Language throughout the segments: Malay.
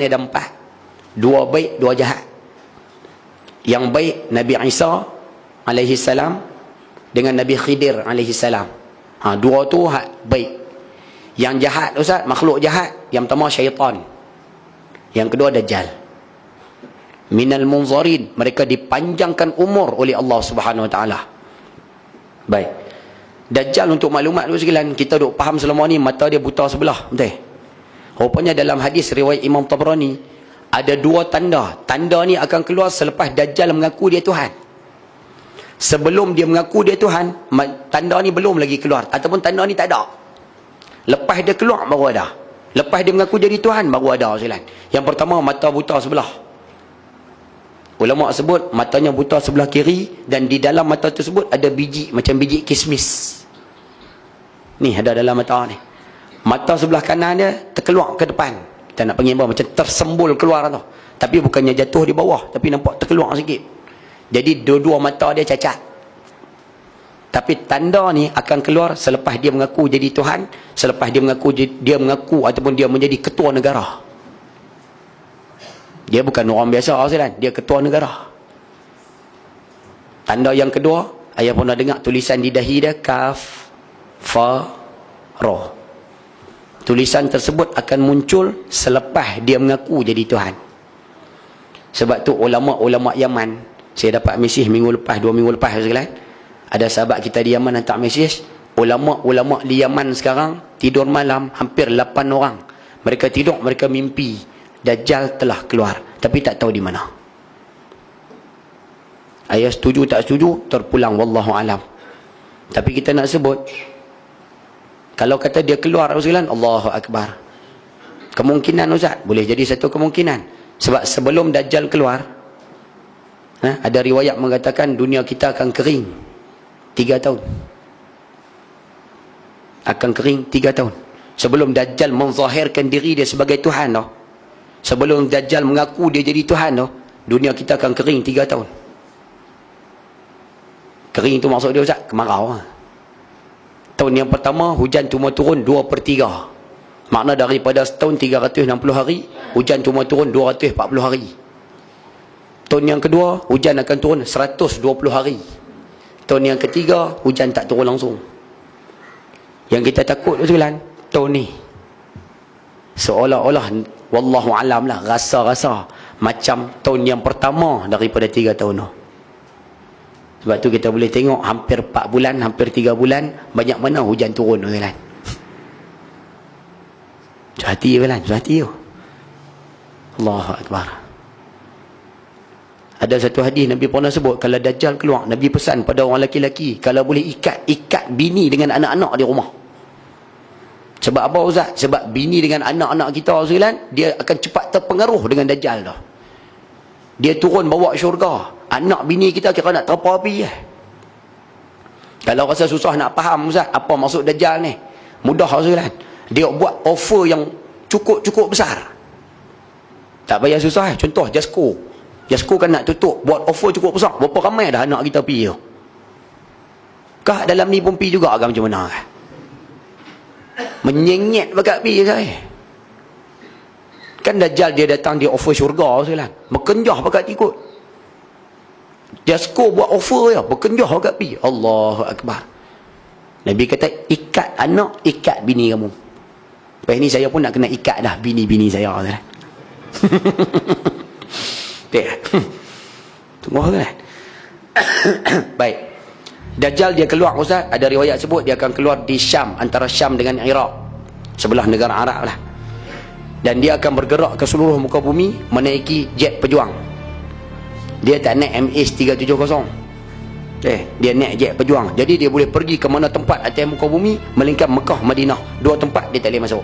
ada 4. 2 baik, 2 jahat. Yang baik Nabi Isa alaihi salam dengan Nabi Khidir alaihi salam. Dua tu baik. Yang jahat Ustaz, makhluk jahat, yang pertama syaitan. Yang kedua Dajjal. Minal munzarin, mereka dipanjangkan umur oleh Allah Subhanahu wa taala. Baik. Dajjal, untuk maklumat dulu sekalian, kita duk faham selama ni mata dia buta sebelah, betul? Rupanya dalam hadis riwayat Imam Tabrani ada 2 tanda. Tanda ni akan keluar selepas Dajjal mengaku dia Tuhan. Sebelum dia mengaku dia Tuhan, tanda ni belum lagi keluar, ataupun tanda ni tak ada. Lepas dia keluar baru ada. Lepas dia mengaku jadi Tuhan baru ada sekalian. Yang pertama, mata buta sebelah. Ulama sebut matanya buta sebelah kiri, dan di dalam mata tersebut ada biji macam biji kismis. Ni ada dalam mata ni. Mata sebelah kanan dia terkeluar ke depan. Kita nak panggil apa? Macam tersembul keluar tu. Tapi bukannya jatuh di bawah, tapi nampak terkeluar sikit. Jadi dua-dua mata dia cacat. Tapi tanda ni akan keluar selepas dia mengaku jadi Tuhan, selepas dia mengaku ataupun dia menjadi ketua negara. Dia bukan orang biasa kan, dia ketua negara. Tanda yang kedua, ayah pernah dengar tulisan di dahi dia kaf fa ra. Tulisan tersebut akan muncul selepas dia mengaku jadi Tuhan. Sebab tu ulama-ulama Yaman, saya dapat mesej minggu lepas, 2 minggu lepas sekalian, ada sahabat kita di Yaman hantar mesej, ulama-ulama di Yaman sekarang tidur malam hampir 8 orang. Mereka tidur, mereka mimpi Dajjal telah keluar, tapi tak tahu di mana. Ayah setuju tak setuju, terpulang wallahu alam. Tapi kita nak sebut, kalau kata dia keluar sekalian, Allahu Akbar. Kemungkinan Ustaz, boleh jadi satu kemungkinan. Sebab sebelum Dajjal keluar, ada riwayat mengatakan dunia kita akan kering 3 tahun. Akan kering 3 tahun. Sebelum Dajjal menzahirkan diri dia sebagai Tuhan tau. Sebelum Dajjal mengaku dia jadi Tuhan tau, dunia kita akan kering 3 tahun. Kering tu maksud dia Ustaz, kemarau. Tahun yang pertama hujan cuma turun 2/3. Makna daripada setahun 360 hari, hujan cuma turun 240 hari. Tahun yang kedua hujan akan turun 120 hari. Tahun yang ketiga hujan tak turun langsung. Yang kita takut tu sekalian, tahun ni seolah-olah wallahu alam lah, rasa-rasa macam tahun yang pertama daripada 3 tahun tu. Sebab tu kita boleh tengok hampir 4 bulan, hampir 3 bulan, banyak mana hujan turun tu kan. Hati kan, hati tu. Allahu Akbar. Ada satu hadis Nabi pernah sebut, kalau Dajjal keluar, Nabi pesan pada orang lelaki-lelaki, kalau boleh ikat bini dengan anak-anak di rumah. Sebab apa Ustaz? Sebab bini dengan anak-anak kita sekalian, dia akan cepat terpengaruh dengan Dajjal tu. Dia turun bawa syurga. Anak bini kita kira nak terpa api . Kalau rasa susah nak faham Ustaz, apa maksud Dajjal ni? Mudah sekalian. Dia buat offer yang cukup besar. Tak payah susah . Contoh Jasko. Jasko kan nak tutup, buat offer cukup besar. Berapa ramai dah anak kita pergi tu? Kah dalam ni pun pergi juga ke macam mana? Menyenyet bakat pergi saya. Kan Dajjal dia datang, dia offer syurga sekalian. Berkenjah bakat ikut. Jasko buat offer ya, berkenjah bakat pergi. Allahu Akbar. Nabi kata, ikat anak, ikat bini kamu. Lepas ni saya pun nak kena ikat dah bini-bini saya. Tunggu kan. Baik. Dajjal dia keluar Ustaz, ada riwayat sebut dia akan keluar di Syam, antara Syam dengan Iraq, sebelah negara Arab lah. Dan dia akan bergerak ke seluruh muka bumi menaiki jet pejuang. Dia tak naik MH370. Dia naik jet pejuang. Jadi dia boleh pergi ke mana tempat atas muka bumi, melainkan Mekah, Madinah. 2 tempat dia tak boleh masuk.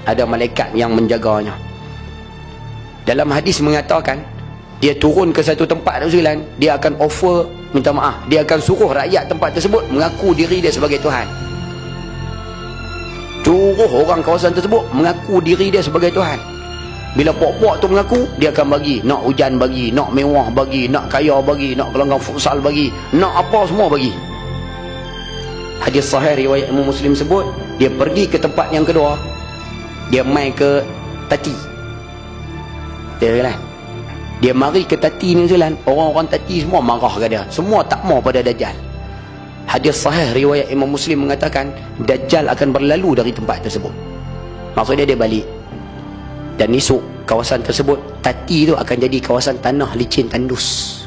Ada malaikat yang menjaganya. Dalam hadis mengatakan, dia turun ke satu tempat tu sekalian, dia akan offer, minta maaf, dia akan suruh rakyat tempat tersebut mengaku diri dia sebagai Tuhan. Suruh orang kawasan tersebut mengaku diri dia sebagai Tuhan. Bila puak-puak tu mengaku, dia akan bagi, nak hujan bagi, nak mewah bagi, nak kaya bagi, nak gelanggang futsal bagi, nak apa semua bagi. Hadis sahih riwayat Imam Muslim sebut, dia pergi ke tempat yang kedua, dia mai ke Tati. Tuan-tuan. Dia mari ke Tati ni Tuan, orang-orang Tati semua marah ke dia, semua tak mau pada Dajjal. Hadis sahih riwayat Imam Muslim mengatakan Dajjal akan berlalu dari tempat tersebut. Maksudnya dia balik. Dan esok kawasan tersebut, Tati tu akan jadi kawasan tanah licin tandus.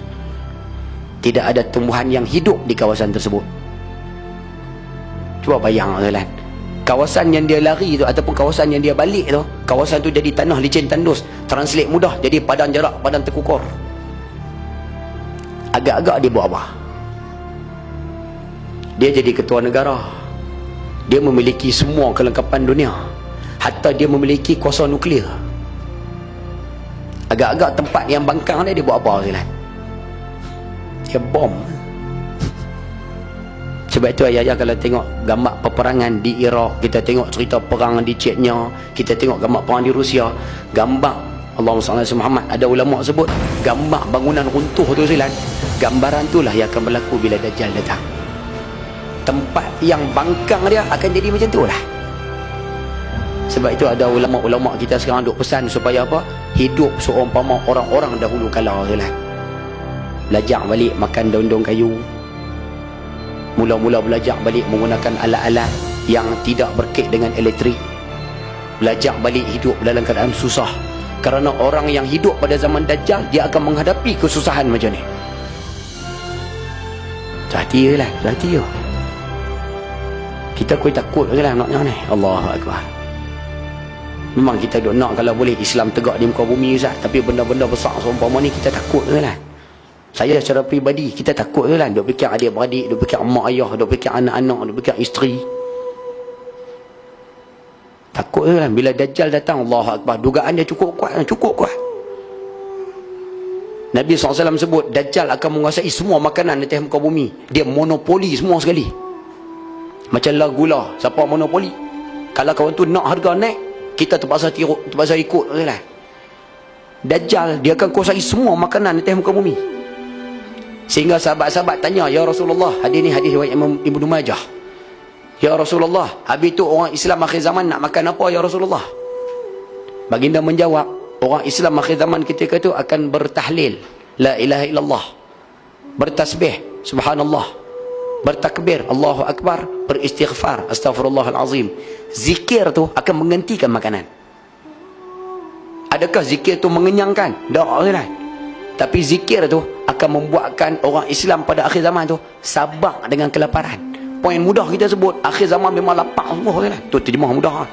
Tidak ada tumbuhan yang hidup di kawasan tersebut. Cuba bayang Tuan. Kawasan yang dia lari tu ataupun kawasan yang dia balik tu, kawasan tu jadi tanah licin tandus. Translate mudah, jadi padang jarak, padang terkukur. Agak-agak dia buat apa? Dia jadi ketua negara. Dia memiliki semua kelengkapan dunia. Hatta dia memiliki kuasa nuklear. Agak-agak tempat yang bangkang dia buat apa Tuan? Dia bom. Sebab itu ayah-ayah kalau tengok gambar peperangan di Iraq, kita tengok cerita perang di Chechnya, kita tengok gambar perang di Rusia, gambar Allahumma salli ala Muhammad, ada ulama sebut gambar bangunan runtuh tu Tuan, gambaran itulah yang akan berlaku bila Dajjal datang. Tempat yang bangkang dia akan jadi macam tu lah. Sebab itu ada ulama-ulama kita sekarang duk pesan supaya apa? Hidup seumpama orang-orang dahulu kala Tuan. Belajar balik makan daun-daun kayu. Mula-mula belajar balik menggunakan alat-alat yang tidak berkait dengan elektrik. Belajar balik hidup dalam keadaan susah. Kerana orang yang hidup pada zaman Dajjal, dia akan menghadapi kesusahan macam ni. Hati lah, hati lah. Kita kuih takut lah naknya ni. Allahu Akbar. Memang kita duk nak kalau boleh Islam tegak di muka bumi Ustaz, tapi benda-benda besar seumpama ni kita takut lah. Saya secara peribadi, kita takut lah. Duk fikir adik-beradik, duk fikir mak ayah, duk fikir anak-anak, duk fikir isteri. Takut lah. Bila Dajjal datang, Allahu Akbar, dugaan dia cukup kuat. Cukup kuat. Nabi SAW sebut, Dajjal akan menguasai semua makanan di atas muka bumi. Dia monopoli semua sekali. Macam lah gula. Siapa monopoli? Kalau kawan tu nak harga naik, kita terpaksa ikut lah. Dajjal, dia akan kuasai semua makanan di atas muka bumi. Sehingga sahabat-sahabat tanya, Ya Rasulullah, hadis ni hadis riwayat Ibnu Majah. Ya Rasulullah, habis tu orang Islam akhir zaman nak makan apa ya Rasulullah? Baginda menjawab, orang Islam akhir zaman ketika itu akan bertahlil, la ilaha illallah, bertasbih, subhanallah, bertakbir, Allahu Akbar, beristighfar, astaghfirullahalazim. Zikir tu akan menggantikan makanan. Adakah zikir tu mengenyangkan? Tak lah. Tapi zikir tu akan membuatkan orang Islam pada akhir zaman tu sabar dengan kelaparan. Poin mudah kita sebut, akhir zaman memang lapar semua kan. Tu terjemah mudah.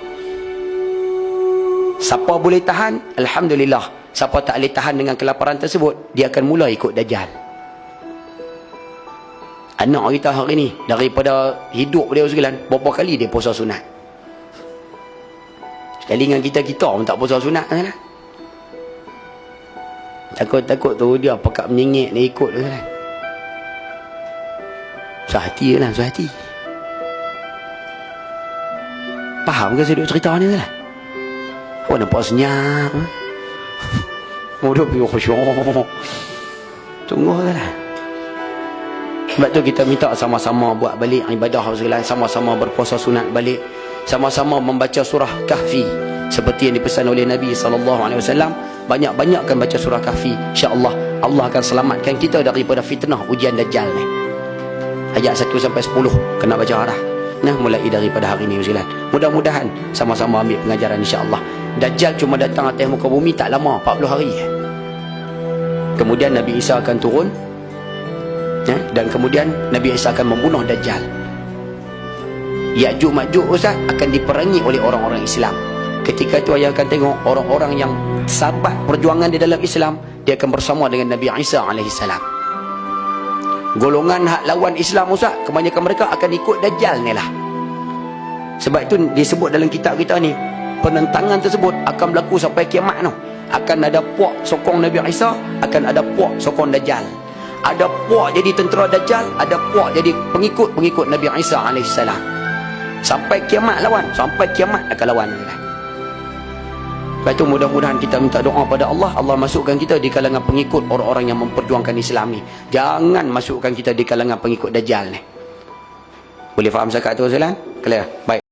Siapa boleh tahan, alhamdulillah. Siapa tak boleh tahan dengan kelaparan tersebut, dia akan mula ikut Dajjal. Anak kita hari ni, daripada hidup dia sekalian, berapa kali dia puasa sunat? Sekali dengan kita pun tak puasa sunat kan? Takut-takut tu dia pakak menyengit dia ikut tu kan. Sehati lah, sehati. Faham ke saya duk cerita ni kan? Oh nampak senyap. Mudah pergi khusyuk. Tunggu lah. Sebab tu kita minta sama-sama buat balik ibadah sekalian, sama-sama berpuasa sunat balik, sama-sama membaca surah Kahfi seperti yang dipesan oleh Nabi SAW. Banyak-banyakkan baca surah Kahfi, insya-Allah Allah akan selamatkan kita daripada fitnah ujian Dajjal ni. Ayat 1-10 kena baca arah. Nah, mulai daripada hari ini Ustaz. Mudah-mudahan sama-sama ambil pengajaran insya-Allah. Dajjal cuma datang atas muka bumi tak lama, 40 hari. Kemudian Nabi Isa akan turun. Dan kemudian Nabi Isa akan membunuh Dajjal. Ya'juj Ma'juj Ustaz akan diperangi oleh orang-orang Islam. Ketika itu ayah akan tengok orang-orang yang sabat perjuangan di dalam Islam, dia akan bersama dengan Nabi Isa AS. Golongan hak lawan Islam Ustaz, kebanyakan mereka akan ikut Dajjal ni lah. Sebab itu disebut dalam kitab kita ni, penentangan tersebut akan berlaku sampai kiamat tu. Akan ada puak sokong Nabi Isa, akan ada puak sokong Dajjal. Ada puak jadi tentera Dajjal, ada puak jadi pengikut-pengikut Nabi Isa AS. Sampai kiamat lawan, sampai kiamat akan lawan. Lepas itu mudah-mudahan kita minta doa pada Allah, Allah masukkan kita di kalangan pengikut orang-orang yang memperjuangkan Islam ni. Jangan masukkan kita di kalangan pengikut Dajjal ni. Boleh faham cakap tu Ustaz? Clear? Baik.